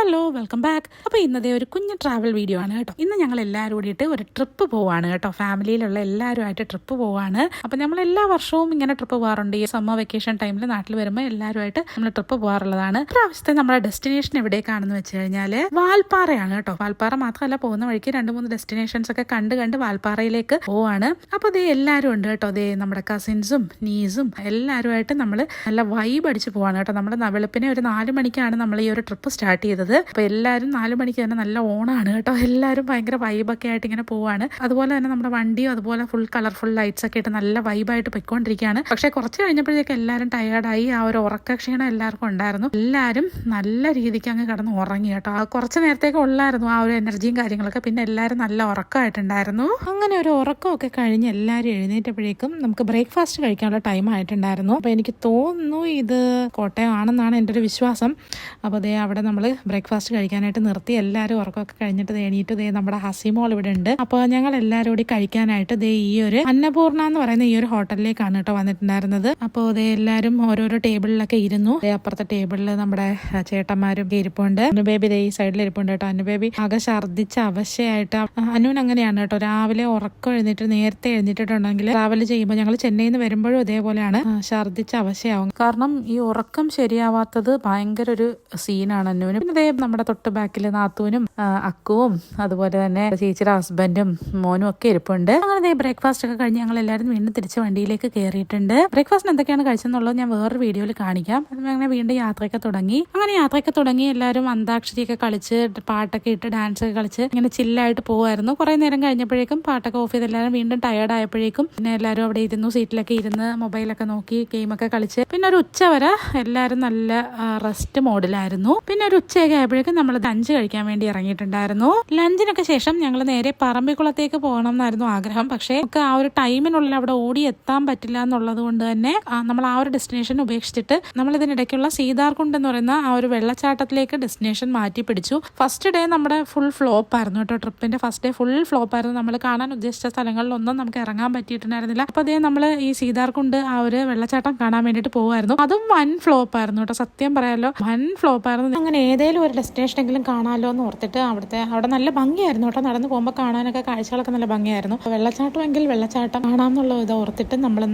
Hello welcome back. അപ്പോൾ ഇന്നത്തെ ഒരു കുഞ്ഞു ട്രാവൽ വീഡിയോ ആണ് കേട്ടോ. ഇന്ന് ഞങ്ങൾ എല്ലാവരും കൂടിയിട്ട് ഒരു ട്രിപ്പ് പോവാണ് കേട്ടോ. ഫാമിലിയിലുള്ള എല്ലാവരുമായിട്ട് ട്രിപ്പ് പോവാണ്. അപ്പോൾ നമ്മൾ എല്ലാ വർഷവും ഇങ്ങനെ ട്രിപ്പ് പോകാറുണ്ട്. ഈ സമ്മർ വെക്കേഷൻ ടൈമിൽ നാട്ടിൽ വരുമ്പോൾ എല്ലാവരുമായിട്ട് നമ്മൾ ട്രിപ്പ് പോകാറുള്ളതാണ്. പ്രാവശ്യത്തെ നമ്മുടെ ഡെസ്റ്റിനേഷൻ എവിടേക്കാണെന്ന് വെച്ച് കഴിഞ്ഞാൽ വാൽപ്പാറയാണ് കേട്ടോ. വാൽപ്പാറ മാത്രമല്ല, പോകുന്ന വഴിക്ക് 2-3 ഡെസ്റ്റിനേഷൻസ് ഒക്കെ കണ്ട് വാൽപ്പാറയിലേക്ക് പോവാണ്. അപ്പോൾ അതേ എല്ലാവരും ഉണ്ട് കേട്ടോ. അതേ നമ്മുടെ കസിൻസും നീസും എല്ലാവരുമായിട്ട് നമ്മൾ നല്ല വൈബ് അടിച്ച് പോവാണ് കേട്ടോ. നമ്മുടെ വെളുപ്പിനെ ഒരു 4 മണിക്കാണ് നമ്മൾ ഈ ഒരു ട്രിപ്പ് സ്റ്റാർട്ട് ചെയ്തത്. അപ്പൊ എല്ലാവരും 4 മണിക്ക് തന്നെ നല്ല ഓണാണ് കേട്ടോ. എല്ലാവരും ഭയങ്കര വൈബൊക്കെ ആയിട്ട് ഇങ്ങനെ പോവാണ്. അതുപോലെ തന്നെ നമ്മുടെ വണ്ടിയും അതുപോലെ ഫുൾ കളർഫുൾ ലൈറ്റ്സ് ഒക്കെ ആയിട്ട് നല്ല വൈബായിട്ട് പൊയ്ക്കൊണ്ടിരിക്കുകയാണ്. പക്ഷെ കുറച്ച് കഴിഞ്ഞപ്പോഴേക്കും എല്ലാവരും ടയേർഡായി. ആ ഒരു ഉറക്കക്ഷീണം എല്ലാവർക്കും ഉണ്ടായിരുന്നു. എല്ലാവരും നല്ല രീതിക്ക് അങ്ങ് കിടന്ന് ഉറങ്ങി കേട്ടോ. കുറച്ച് നേരത്തേക്ക് ഉള്ളായിരുന്നു ആ ഒരു എനർജിയും കാര്യങ്ങളൊക്കെ. പിന്നെ എല്ലാവരും നല്ല ഉറക്കമായിട്ടുണ്ടായിരുന്നു. അങ്ങനെ ഒരു ഉറക്കമൊക്കെ കഴിഞ്ഞ് എല്ലാവരും എഴുന്നേറ്റപ്പോഴേക്കും നമുക്ക് ബ്രേക്ക്ഫാസ്റ്റ് കഴിക്കാനുള്ള ടൈം ആയിട്ടുണ്ടായിരുന്നു. അപ്പൊ എനിക്ക് തോന്നുന്നു ഇത് കോട്ടയം ആണെന്നാണ് എൻ്റെ ഒരു വിശ്വാസം. അപ്പോൾ അതേ അവിടെ നമ്മൾ ബ്രേക്ക്ഫാസ്റ്റ് കഴിക്കാനായിട്ട് നിർത്തി. എല്ലാവരും ഉറക്കമൊക്കെ കഴിഞ്ഞിട്ട് എണീറ്റ് നമ്മുടെ ഹസിമോൾ ഇവിടെ ഉണ്ട്. അപ്പോൾ ഞങ്ങൾ എല്ലാവരും കൂടി കഴിക്കാനായിട്ട് ഈ ഒരു അന്നപൂർണ എന്ന് പറയുന്ന ഈ ഒരു ഹോട്ടലിലേക്കാണ് കേട്ടോ വന്നിട്ടുണ്ടായിരുന്നത്. അപ്പോൾ എല്ലാവരും ഓരോരോ ടേബിളിലൊക്കെ ഇരുന്നു. അപ്പുറത്തെ ടേബിളിൽ നമ്മുടെ ചേട്ടന്മാരും ഇരിപ്പുണ്ട്. അനുബേബി ഈ സൈഡിൽ ഇരിപ്പുണ്ട് കേട്ടോ. അനുബേബി ആകെ ഛർദ്ദിച്ച അവശയായിട്ട്. അനുവിൻ അങ്ങനെയാണ് കേട്ടോ. രാവിലെ ഉറക്കം നേരത്തെ എഴുന്നേറ്റിട്ടുണ്ടെങ്കിൽ ട്രാവൽ ചെയ്യുമ്പോൾ ഞങ്ങൾ ചെന്നൈയിൽ നിന്ന് വരുമ്പോഴും അതേപോലെയാണ്, ഛർദ്ദിച്ച അവശയാവും. കാരണം ഈ ഉറക്കം ശരിയാവാത്തത് ഭയങ്കര ഒരു സീനാണ് അനുവിന്. പിന്നെ നമ്മുടെ തൊട്ട് ബാക്കിൽ നാത്തൂനും അക്കുവും അതുപോലെ തന്നെ ചേച്ചിയുടെ ഹസ്ബൻഡും മോനും ഒക്കെ ഇരിപ്പുണ്ട്. അങ്ങനെ ബ്രേക്ക്ഫാസ്റ്റ് ഒക്കെ കഴിഞ്ഞ് ഞങ്ങൾ എല്ലാവരും വീണ്ടും തിരിച്ച് വണ്ടിയിലേക്ക് കയറിയിട്ടുണ്ട്. ബ്രേക്ക്ഫാസ്റ്റിന് എന്തൊക്കെയാണ് കഴിച്ചെന്നുള്ളത് ഞാൻ വേറൊരു വീഡിയോയിൽ കാണിക്കാം. അങ്ങനെ വീണ്ടും യാത്രയൊക്കെ തുടങ്ങി. എല്ലാവരും അന്താക്ഷരിയൊക്കെ കളിച്ച് പാട്ടൊക്കെ ഇട്ട് ഡാൻസ് ഒക്കെ കളിച്ച് ഇങ്ങനെ ചില്ലായിട്ട് പോകുമായിരുന്നു. കുറെ നേരം കഴിഞ്ഞപ്പോഴേക്കും പാട്ടൊക്കെ ഓഫ് ചെയ്ത് എല്ലാവരും വീണ്ടും ടയേർഡ് ആയപ്പോഴേക്കും പിന്നെ എല്ലാവരും അവിടെ ഇരുന്നു, സീറ്റിലൊക്കെ ഇരുന്ന് മൊബൈലൊക്കെ നോക്കി ഗെയിമൊക്കെ കളിച്ച് പിന്നെ ഒരു ഉച്ച വരെ എല്ലാവരും നല്ല റെസ്റ്റ് മോഡിലായിരുന്നു. പിന്നെ ഒരു ഉച്ചയൊക്കെ ആയപ്പോഴേക്കും നമ്മൾ ലഞ്ച് കഴിക്കാൻ വേണ്ടി ഇറങ്ങിയിട്ടുണ്ടായിരുന്നു. ലഞ്ചിനൊക്കെ ശേഷം ഞങ്ങൾ നേരെ പറമ്പിക്കുളത്തേക്ക് പോകണം എന്നായിരുന്നു ആഗ്രഹം. പക്ഷേ നമുക്ക് ആ ഒരു ടൈമിനുള്ളിൽ അവിടെ ഓടി എത്താൻ പറ്റില്ല എന്നുള്ളത് കൊണ്ട് തന്നെ നമ്മൾ ആ ഒരു ഡെസ്റ്റിനേഷൻ ഉപേക്ഷിച്ചിട്ട് നമ്മൾ ഇതിനിടയ്ക്കുള്ള സീതാർകുണ്ട് എന്ന് പറയുന്ന ആ ഒരു വെള്ളച്ചാട്ടത്തിലേക്ക് ഡെസ്റ്റിനേഷൻ മാറ്റി പിടിച്ചു. ഫസ്റ്റ് ഡേ നമ്മുടെ ഫുൾ ഫ്ലോപ്പ് ആയിരുന്നു കേട്ടോ. ട്രിപ്പിന്റെ ഫസ്റ്റ് ഡേ ഫുൾ ഫ്ലോപ്പ് ആയിരുന്നു. നമ്മൾ കാണാൻ ഉദ്ദേശിച്ച സ്ഥലങ്ങളിലൊന്നും നമുക്ക് ഇറങ്ങാൻ പറ്റിയിട്ടുണ്ടായിരുന്നില്ല. അപ്പൊ അതേ നമ്മൾ ഈ സീതാർകുണ്ട് ആ ഒരു വെള്ളച്ചാട്ടം കാണാൻ വേണ്ടിയിട്ട് പോകുമായിരുന്നു. അതും വൻ ഫ്ലോപ്പ് ആയിരുന്നു കേട്ടോ. സത്യം പറയാലോ, വൻ ഫ്ലോപ്പ് ആയിരുന്നു. അങ്ങനെ ഏതെങ്കിലും ഒരു ഡെസ്റ്റിനേഷനെങ്കിലും കാണാമല്ലോ എന്ന് ഓർത്തിട്ട് അവിടെ നല്ല ഭംഗിയായിരുന്നു കേട്ടോ. നടന്നു പോകുമ്പോൾ കാണാനൊക്കെ കാഴ്ചകളൊക്കെ നല്ല ഭംഗിയായിരുന്നു. വെള്ളച്ചാട്ടമെങ്കിൽ വെള്ളച്ചാട്ടം കാണാമെന്നുള്ള ഇത് ഓർത്തിട്ട് നമ്മൾ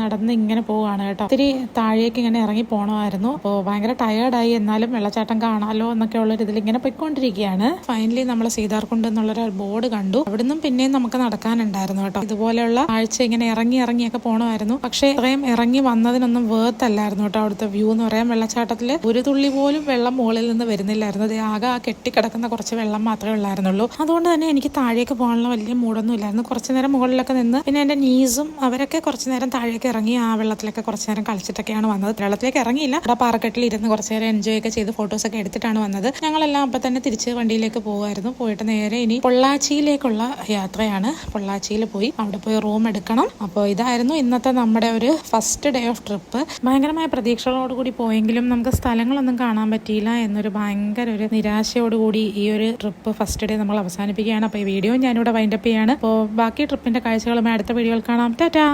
നടന്ന് ഇങ്ങനെ പോവാണ് കേട്ടോ. ഒത്തിരി താഴേക്ക് ഇങ്ങനെ ഇറങ്ങി പോകണമായിരുന്നു. അപ്പോൾ ഭയങ്കര ടയേർഡായി. എന്നാലും വെള്ളച്ചാട്ടം കാണാമല്ലോ എന്നൊക്കെ ഉള്ള ഇതിൽ ഇങ്ങനെ പോയിക്കൊണ്ടിരിക്കുകയാണ്. ഫൈനലി നമ്മൾ സീതാർകുണ്ട് എന്നുള്ളൊരു ബോർഡ് കണ്ടു. അവിടുന്ന് പിന്നെയും നമുക്ക് നടക്കാനുണ്ടായിരുന്നു കേട്ടോ. ഇതുപോലെയുള്ള കാഴ്ച ഇങ്ങനെ ഇറങ്ങിയൊക്കെ പോകണമായിരുന്നു. പക്ഷേ ഇത്രയും ഇറങ്ങി വന്നതിനൊന്നും വേർത്തല്ലായിരുന്നു കേട്ടോ അവിടുത്തെ വ്യൂ എന്ന് പറയാൻ. വെള്ളച്ചാട്ടത്തിൽ ഒരു തുള്ളി പോലും വെള്ളം മുകളിൽ നിന്ന് വരുന്നില്ലായിരുന്നു. ആകെ ആ കെട്ടിക്കിടക്കുന്ന കുറച്ച് വെള്ളം മാത്രമേ ഉള്ളായിരുന്നുള്ളൂ. അതുകൊണ്ട് തന്നെ എനിക്ക് താഴേക്ക് പോകാനുള്ള വലിയ മൂടൊന്നും ഇല്ലായിരുന്നു. കുറച്ചു നേരം മുകളിലൊക്കെ നിന്ന് പിന്നെ എൻ്റെ നീസും അവരൊക്കെ കുറച്ചു നേരം താഴേക്ക് ഇറങ്ങി ആ വെള്ളത്തിലൊക്കെ കുറച്ചു നേരം കളിച്ചിട്ടൊക്കെയാണ് വന്നത്. വെള്ളത്തിലേക്ക് ഇറങ്ങിയില്ല. അവിടെ പാറക്കെട്ടിൽ ഇരുന്ന് കുറച്ചു നേരം എൻജോയ് ഒക്കെ ചെയ്ത് ഫോട്ടോസൊക്കെ എടുത്തിട്ടാണ് വന്നത്. ഞങ്ങളെല്ലാം അപ്പം തന്നെ തിരിച്ച് വണ്ടിയിലേക്ക് പോകുമായിരുന്നു. പോയിട്ട് നേരെ ഇനി പൊള്ളാച്ചിയിലേക്കുള്ള യാത്രയാണ്. പൊള്ളാച്ചിയിൽ പോയി അവിടെ പോയി റൂം എടുക്കണം. അപ്പോൾ ഇതായിരുന്നു ഇന്നത്തെ നമ്മുടെ ഒരു ഫസ്റ്റ് ഡേ ഓഫ് ട്രിപ്പ്. ഭയങ്കരമായ പ്രതീക്ഷകളോടുകൂടി പോയെങ്കിലും നമുക്ക് സ്ഥലങ്ങളൊന്നും കാണാൻ പറ്റിയില്ല എന്നൊരു ഭയങ്കര ഒരു നിരാശയോടുകൂടി ഈ ഒരു ട്രിപ്പ് ഫസ്റ്റ് ഡേ നമ്മൾ അവസാനിപ്പിക്കുകയാണ്. അപ്പോൾ ഈ വീഡിയോ ഞാനിവിടെ വൈൻഡപ്പ് ചെയ്യാണ്. അപ്പോൾ ബാക്കി ട്രിപ്പിന്റെ കാഴ്ചകളുമായി അടുത്ത വീഡിയോയിൽ കാണാം. ടാറ്റാ.